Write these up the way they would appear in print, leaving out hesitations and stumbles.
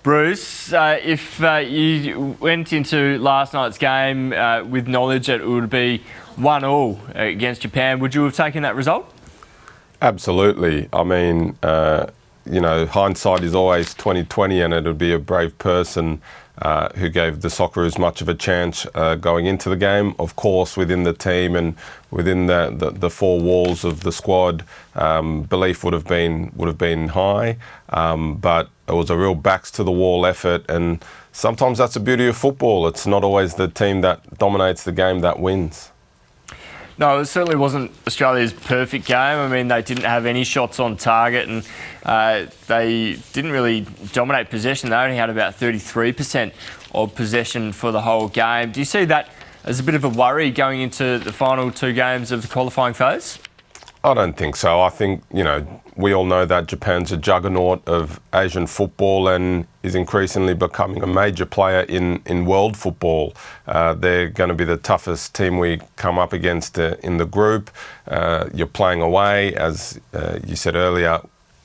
Bruce, if you went into last night's game with knowledge that it would be 1-1 against Japan, would you have taken that result? Absolutely. I mean, you know, hindsight is always 20/20, and it would be a brave person who gave the Socceroos much of a chance going into the game. Of course, within the team and within the four walls of the squad, belief would have been high, but it was a real backs to the wall effort, and sometimes that's the beauty of football. It's not always the team that dominates the game that wins. No, it certainly wasn't Australia's perfect game. I mean, they didn't have any shots on target, and they didn't really dominate possession. They only had about 33% of possession for the whole game. Do you see that as a bit of a worry going into the final two games of the qualifying phase? I don't think so. I think, you know, we all know that Japan's a juggernaut of Asian football and is increasingly becoming a major player in world football. They're going to be the toughest team we come up against in the group. You're playing away, as you said earlier,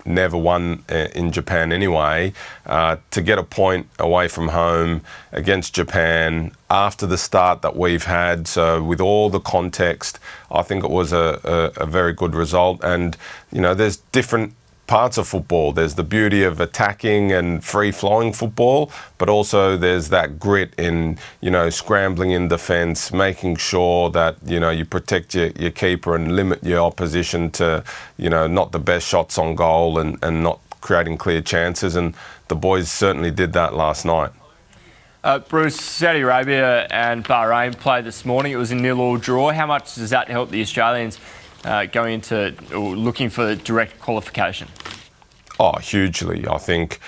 never won in Japan anyway. To get a point away from home against Japan after the start that we've had, so with all the context, I think it was a very good result. And, you know, there's different parts of football. There's the beauty of attacking and free-flowing football, but also there's that grit in, you know, scrambling in defence, making sure that, you know, you protect your keeper and limit your opposition to, you know, not the best shots on goal and not creating clear chances. And the boys certainly did that last night. Bruce, Saudi Arabia and Bahrain played this morning. It was a 0-0 draw. How much does that help the Australians going into or looking for direct qualification? Oh, hugely. I think,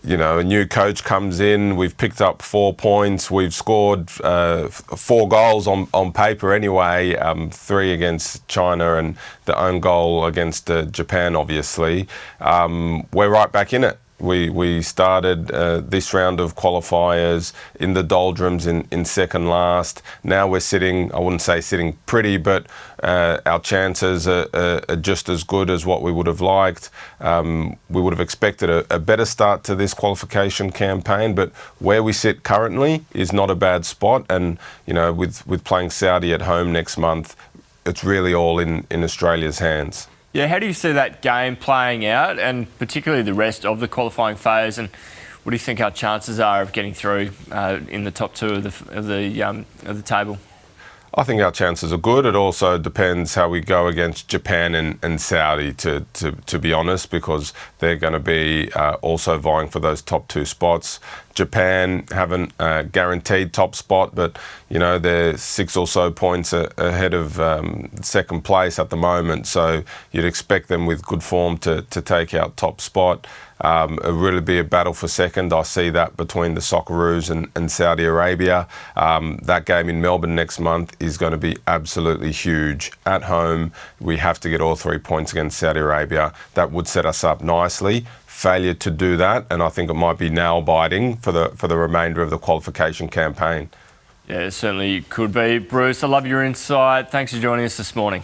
you know, a new coach comes in, we've picked up 4 points, we've scored 4 goals on paper anyway, 3 against China and the own goal against Japan, obviously. We're right back in it. We started this round of qualifiers in the doldrums in second last. Now we're sitting, I wouldn't say sitting pretty, but our chances are just as good as what we would have liked. We would have expected a better start to this qualification campaign, but where we sit currently is not a bad spot. And, you know, with playing Saudi at home next month, it's really all in Australia's hands. Yeah, how do you see that game playing out, and particularly the rest of the qualifying phase? And what do you think our chances are of getting through in the top 2 of the table? I think our chances are good. It also depends how we go against Japan and Saudi, to be honest, because they're going to be also vying for those top 2 spots. Japan haven't guaranteed top spot, but, you know, they're 6 or so points ahead of second place at the moment. So you'd expect them with good form to take out top spot. It'll really be a battle for second. I see that between the Socceroos and Saudi Arabia. That game in Melbourne next month is going to be absolutely huge. At home, we have to get all 3 points against Saudi Arabia. That would set us up nicely. Failure to do that, and I think it might be nail-biting for the remainder of the qualification campaign. Yeah, it certainly could be. Bruce, I love your insight. Thanks for joining us this morning.